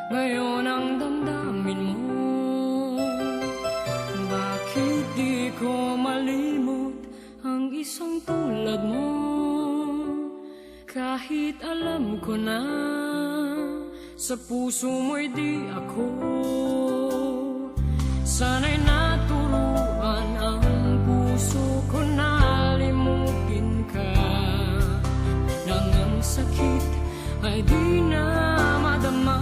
Ngayon ang damdamin mo, bakit di ko malimot ang isang tulad mo? Kahit alam ko na sa puso mo'y di ako, sana'y naturuan ang puso ko na limutin ka, nang ang sakit ay di na madama.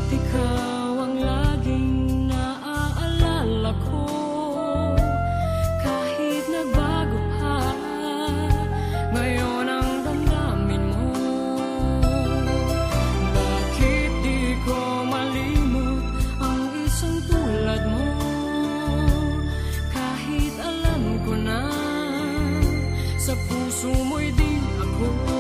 Ikaw ang laging naaalala ko, kahit nagbago pa, ngayon ang damdamin mo. Bakit di ko malimot ang isang tulad mo? Kahit alam ko na sa puso mo'y di ako.